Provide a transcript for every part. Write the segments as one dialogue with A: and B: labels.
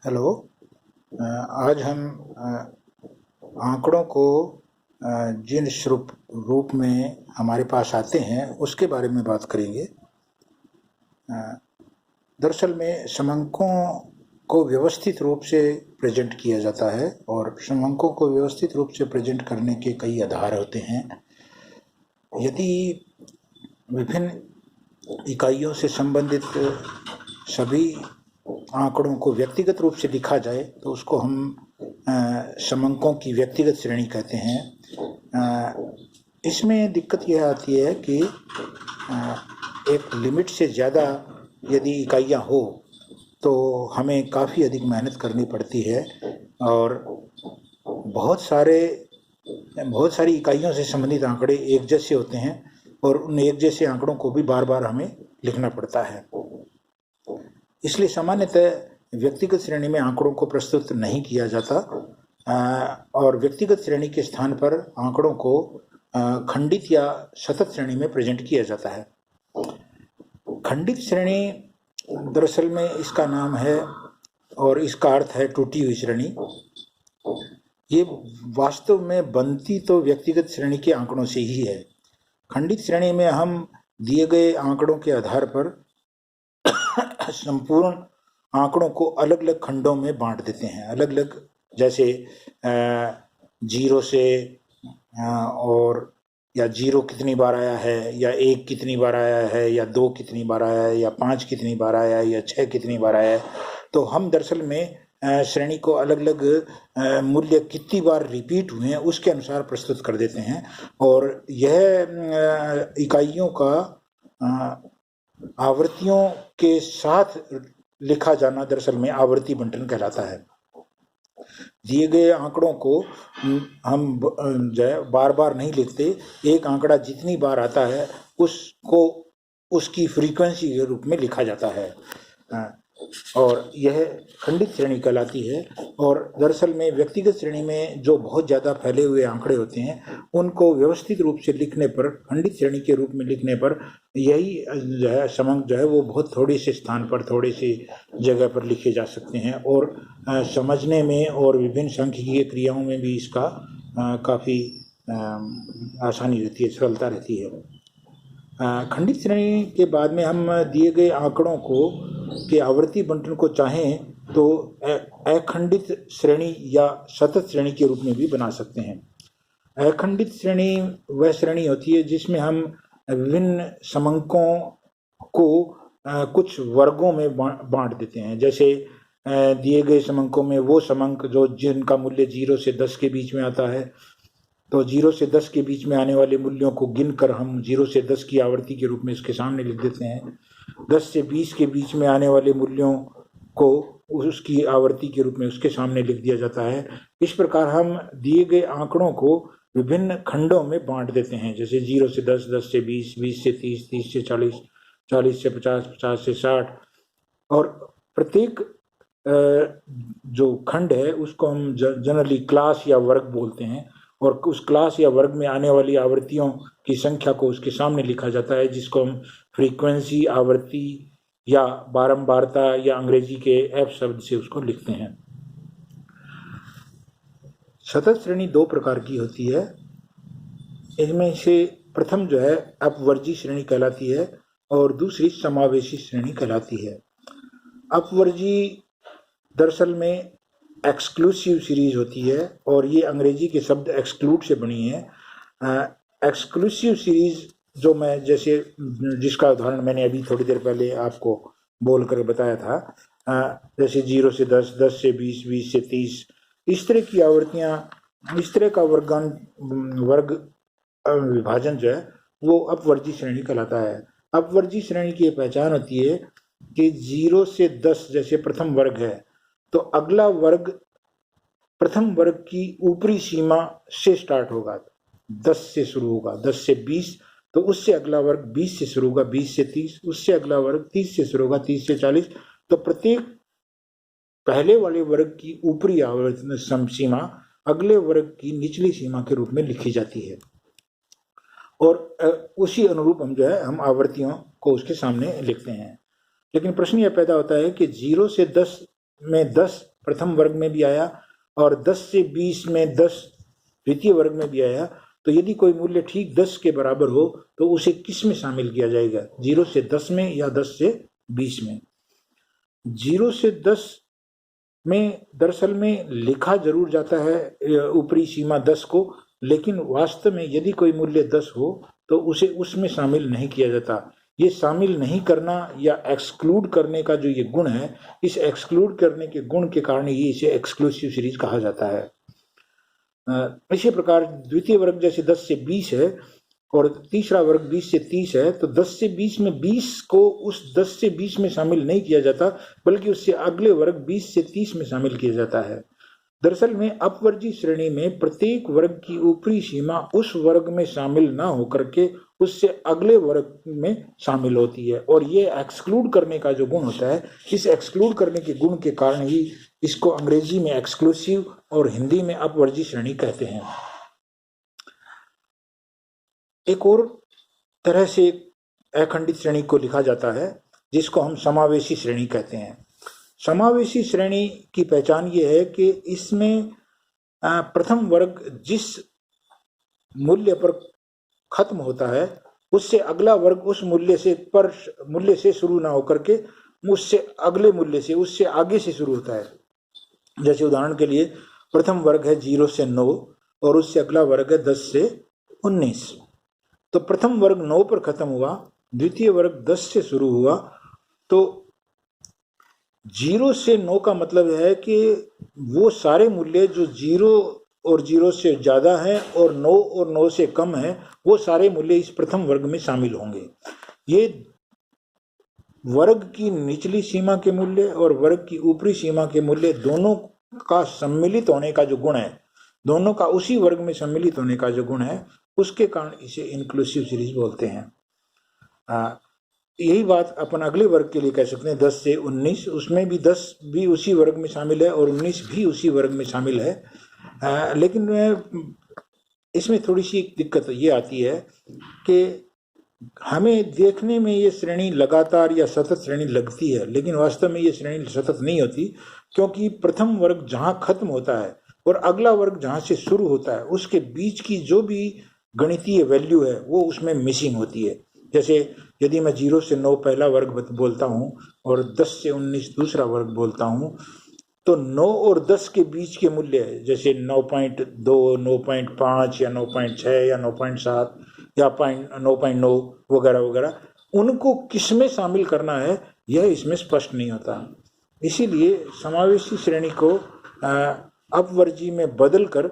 A: Hello. आज हम आंकड़ों को जिन रूप में हमारे पास आते हैं उसके बारे में बात करेंगे। दरअसल में समंकों को व्यवस्थित रूप से प्रेजेंट किया जाता है और समंकों को व्यवस्थित रूप से प्रेजेंट करने के कई आधार होते हैं। यदि विभिन्न इकाइयों से संबंधित सभी आंकड़ों को व्यक्तिगत रूप से लिखा जाए तो उसको हम समंकों की व्यक्तिगत श्रेणी कहते हैं। इसमें दिक्कत यह आती है कि एक लिमिट से ज़्यादा यदि इकाइयाँ हो तो हमें काफ़ी अधिक मेहनत करनी पड़ती है और बहुत सारी इकाइयों से संबंधित आंकड़े एक जैसे होते हैं और उन एक जैसे आंकड़ों को भी बार बार हमें लिखना पड़ता है। इसलिए सामान्यतः व्यक्तिगत श्रेणी में आंकड़ों को प्रस्तुत नहीं किया जाता और व्यक्तिगत श्रेणी के स्थान पर आंकड़ों को खंडित या सतत श्रेणी में प्रेजेंट किया जाता है। खंडित श्रेणी दरअसल में इसका नाम है और इसका अर्थ है टूटी हुई श्रेणी। ये वास्तव में बनती तो व्यक्तिगत श्रेणी के आंकड़ों से ही है। खंडित श्रेणी में हम दिए गए आंकड़ों के आधार पर संपूर्ण आंकड़ों को अलग अलग खंडों में बांट देते हैं, अलग अलग, जैसे 0 से और या 0 कितनी बार आया है, या 1 कितनी बार आया है, या 2 कितनी बार आया है, या 5 कितनी बार आया है, या 6 कितनी बार आया है। तो हम दरअसल में श्रेणी को अलग अलग मूल्य कितनी बार रिपीट हुए हैं उसके अनुसार प्रस्तुत कर देते हैं और यह इकाइयों का आवर्तियों के साथ लिखा जाना दरअसल में आवर्ती बंटन कहलाता है। दिए गए आंकड़ों को हम जो है बार बार नहीं लिखते, एक आंकड़ा जितनी बार आता है उसको उसकी फ्रीक्वेंसी के रूप में लिखा जाता है और यह खंडित श्रेणी कहलाती है। और दरअसल में व्यक्तिगत श्रेणी में जो बहुत ज़्यादा फैले हुए आंकड़े होते हैं उनको व्यवस्थित रूप से लिखने पर, खंडित श्रेणी के रूप में लिखने पर, यही जो है समंक जो है वो बहुत थोड़े से स्थान पर, थोड़े से जगह पर लिखे जा सकते हैं और समझने में और विभिन्न सांख्यिकीय क्रियाओं में भी इसका काफ़ी आसानी रहती है, सरलता रहती है। खंडित श्रेणी के बाद में हम दिए गए आंकड़ों को के आवर्ती बंटन को चाहें तो अखंडित श्रेणी या सतत श्रेणी के रूप में भी बना सकते हैं। अखंडित श्रेणी वह श्रेणी होती है जिसमें हम विभिन्न समंकों को कुछ वर्गों में बांट देते हैं। जैसे दिए गए समंकों में वो समंक जो जिनका मूल्य 0 से 10 के बीच में आता है, तो 0 से 10 के बीच में आने वाले मूल्यों को गिनकर हम 0 से 10 की आवर्ती के रूप में इसके सामने लिख देते हैं। 10 से 20 के बीच में आने वाले मूल्यों को उसकी आवर्ती के रूप में उसके सामने लिख दिया जाता है। इस प्रकार हम दिए गए आंकड़ों को विभिन्न खंडों में बांट देते हैं, जैसे 0 से 10, 10 से 20, 20 से 30, 30 से 40, 40 से 50, 50 से 60 और प्रत्येक जो खंड है उसको हम जनरली क्लास या वर्ग बोलते हैं और उस क्लास या वर्ग में आने वाली आवर्तियों की संख्या को उसके सामने लिखा जाता है, जिसको हम फ्रीक्वेंसी, आवर्ती या बारंबारता या अंग्रेजी के एफ शब्द से उसको लिखते हैं। सतत श्रेणी 2 प्रकार की होती है। इनमें से प्रथम जो है अपवर्जी श्रेणी कहलाती है और दूसरी समावेशी श्रेणी कहलाती है। अपवर्जी दरअसल में एक्सक्लूसिव सीरीज होती है और ये अंग्रेजी के शब्द एक्सक्लूड से बनी है। एक्सक्लूसिव सीरीज जो मैं जैसे जिसका उदाहरण मैंने अभी थोड़ी देर पहले आपको बोल कर बताया था, जैसे 0 से 10, 10 से 20, 20 से 30, इस तरह की आवर्तियाँ, इस तरह का वर्ग विभाजन जो है वो अपवर्जी श्रेणी कहलाता है। अपवर्जी श्रेणी की पहचान होती है कि 0 से 10 जैसे प्रथम वर्ग है तो अगला वर्ग प्रथम वर्ग की ऊपरी सीमा से स्टार्ट होगा, 10 से शुरू होगा, 10 से 20, तो उससे अगला वर्ग 20 से शुरू होगा, 20 से 30, उससे अगला वर्ग 30 से शुरू होगा, 30 से 40। तो प्रत्येक पहले वाले वर्ग की ऊपरी आवर्तन सीमा अगले वर्ग की निचली सीमा के रूप में लिखी जाती है और उसी अनुरूप हम जो है हम आवर्तियों को उसके सामने लिखते हैं। लेकिन प्रश्न यह पैदा होता है कि 0 से 10 में 10 प्रथम वर्ग में भी आया और 10 से 20 में 10 द्वितीय वर्ग में भी आया, तो यदि कोई मूल्य ठीक 10 के बराबर हो तो उसे किस में शामिल किया जाएगा, 0 से 10 में या 10 से 20 में। 0 से 10 में दरअसल में लिखा जरूर जाता है ऊपरी सीमा 10 को, लेकिन वास्तव में यदि कोई मूल्य 10 हो तो उसे उसमें शामिल नहीं किया जाता। ये शामिल नहीं करना या एक्सक्लूड करने का जो ये गुण है, इस एक्सक्लूड करने के गुण के कारण ही इसे एक्सक्लूसिव सीरीज कहा जाता है। इसी प्रकार द्वितीय वर्ग जैसे 10 से 20 है और तीसरा वर्ग 20 से 30 है, तो 10 से 20 में 20 को उस 10 से 20 में शामिल नहीं किया जाता, बल्कि उससे अगले वर्ग 20 से 30 में शामिल किया जाता है। दरअसल में अपवर्जी श्रेणी में प्रत्येक वर्ग की ऊपरी सीमा उस वर्ग में शामिल ना होकर के उससे अगले वर्ग में शामिल होती है, और ये एक्सक्लूड करने का जो गुण होता है, इस एक्सक्लूड करने के गुण के कारण ही इसको अंग्रेजी में एक्सक्लूसिव और हिंदी में अपवर्जी श्रेणी कहते हैं। एक और तरह से अखंडित श्रेणी को लिखा जाता है जिसको हम समावेशी श्रेणी कहते हैं। समावेशी श्रेणी की पहचान ये है कि इसमें प्रथम वर्ग जिस मूल्य पर खत्म होता है उससे अगला वर्ग उस मूल्य से शुरू ना होकर के उससे अगले मूल्य से, उससे आगे से शुरू होता है। जैसे उदाहरण के लिए प्रथम वर्ग है 0 से 9 और उससे अगला वर्ग है 10 से 19, तो प्रथम वर्ग 9 पर खत्म हुआ, द्वितीय वर्ग 10 से शुरू हुआ, तो 0 से 9 का मतलब है कि वो सारे मूल्य जो 0 और 0 से ज़्यादा हैं और 9 से कम है, वो सारे मूल्य इस प्रथम वर्ग में शामिल होंगे। ये वर्ग की निचली सीमा के मूल्य और वर्ग की ऊपरी सीमा के मूल्य दोनों का सम्मिलित होने का जो गुण है, दोनों का उसी वर्ग में सम्मिलित होने का जो गुण है, उसके कारण इसे इंक्लूसिव सीरीज बोलते हैं। यही बात अपन अगले वर्ग के लिए कह सकते हैं 10 से 19, उसमें भी 10 भी उसी वर्ग में शामिल है और 19 भी उसी वर्ग में शामिल है। लेकिन इसमें थोड़ी सी दिक्कत ये आती है कि हमें देखने में ये श्रेणी लगातार या सतत श्रेणी लगती है, लेकिन वास्तव में ये श्रेणी सतत नहीं होती, क्योंकि प्रथम वर्ग जहाँ खत्म होता है और अगला वर्ग जहाँ से शुरू होता है उसके बीच की जो भी गणितीय वैल्यू है वो उसमें मिसिंग होती है। जैसे यदि मैं 0 से 9 पहला वर्ग बोलता हूँ और 10 से 19 दूसरा वर्ग बोलता हूँ, तो 9 और 10 के बीच के मूल्य जैसे 9.2, 9.5 या 9.6 या 9.7 या 9.9 वगैरह वगैरह, उनको किस में शामिल करना है यह इसमें स्पष्ट नहीं होता। इसीलिए समावेशी श्रेणी को अपवर्जी में बदलकर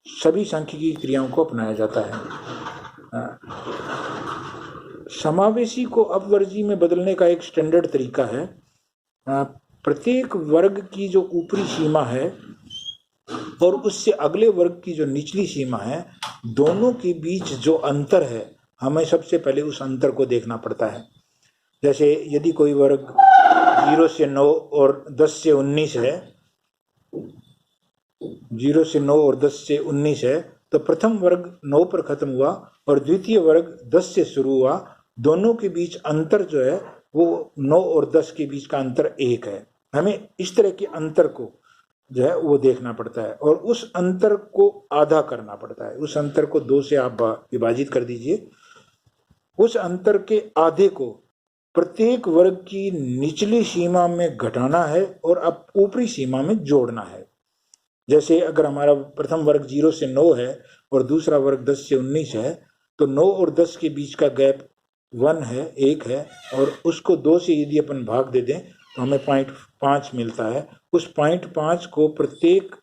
A: सभी सांख्यिकी क्रियाओं को अपनाया जाता है। समावेशी को अपवर्जी में बदलने का एक स्टैंडर्ड तरीका है, प्रत्येक वर्ग की जो ऊपरी सीमा है और उससे अगले वर्ग की जो निचली सीमा है, दोनों के बीच जो अंतर है, हमें सबसे पहले उस अंतर को देखना पड़ता है। जैसे यदि कोई वर्ग 0 से 9 और 10 से 19 है, 0 से 9 और 10 से 19 है, तो प्रथम वर्ग 9 पर खत्म हुआ और द्वितीय वर्ग 10 से शुरू हुआ, दोनों के बीच अंतर जो है वो 9 और 10 के बीच का अंतर 1 है। हमें इस तरह के अंतर को जो है वो देखना पड़ता है और उस अंतर को आधा करना पड़ता है। उस अंतर को 2 से आप विभाजित कर दीजिए, उस अंतर के आधे को प्रत्येक वर्ग की निचली सीमा में घटाना है और अब ऊपरी सीमा में जोड़ना है। जैसे अगर हमारा प्रथम वर्ग 0 से 9 है और दूसरा वर्ग 10 से 19 है, तो 9 और 10 के बीच का गैप 1 है और उसको 2 से यदि अपन भाग दे दें तो हमें 0.5 मिलता है। उस 0.5 को प्रत्येक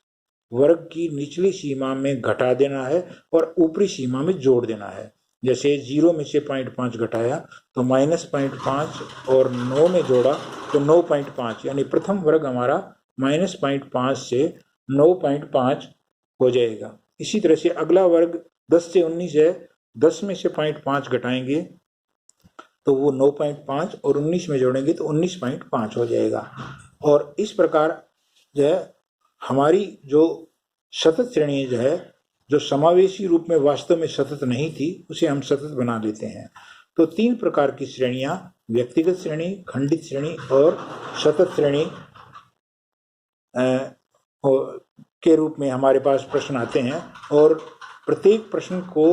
A: वर्ग की निचली सीमा में घटा देना है और ऊपरी सीमा में जोड़ देना है। जैसे 0 में से 0.5 घटाया तो -0.5 और 9 में जोड़ा तो 9.5, यानी प्रथम वर्ग हमारा -0.5 से 9.5 हो जाएगा। इसी तरह से अगला वर्ग 10 से 19 है, 10 में से 0.5 घटाएंगे तो वो 9.5 और 19 में जोड़ेंगे तो 19.5 हो जाएगा। और इस प्रकार जो है हमारी जो सतत श्रेणी जो है, जो समावेशी रूप में वास्तव में सतत नहीं थी, उसे हम सतत बना लेते हैं। तो 3 प्रकार की श्रेणियां, व्यक्तिगत श्रेणी, खंडित श्रेणी और सतत श्रेणी के रूप में हमारे पास प्रश्न आते हैं, और प्रत्येक प्रश्न को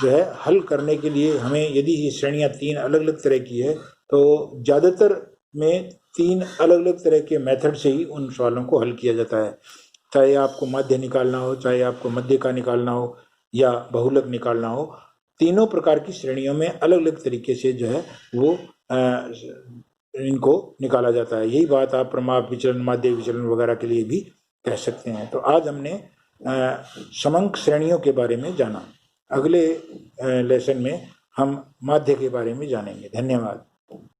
A: जो है हल करने के लिए हमें, यदि ये श्रेणियाँ 3 अलग अलग तरह की है, तो ज़्यादातर में 3 अलग अलग तरह के मेथड से ही उन सवालों को हल किया जाता है। चाहे आपको माध्य निकालना हो, चाहे आपको मध्य का निकालना हो, या बहुलक निकालना हो, तीनों प्रकार की श्रेणियों में अलग अलग तरीके से जो है वो इनको निकाला जाता है। यही बात आप प्रमाप विचलन, माध्य विचलन वगैरह के लिए भी कह सकते हैं। तो आज हमने समंक श्रेणियों के बारे में जाना। अगले लेसन में हम माध्य के बारे में जानेंगे। धन्यवाद।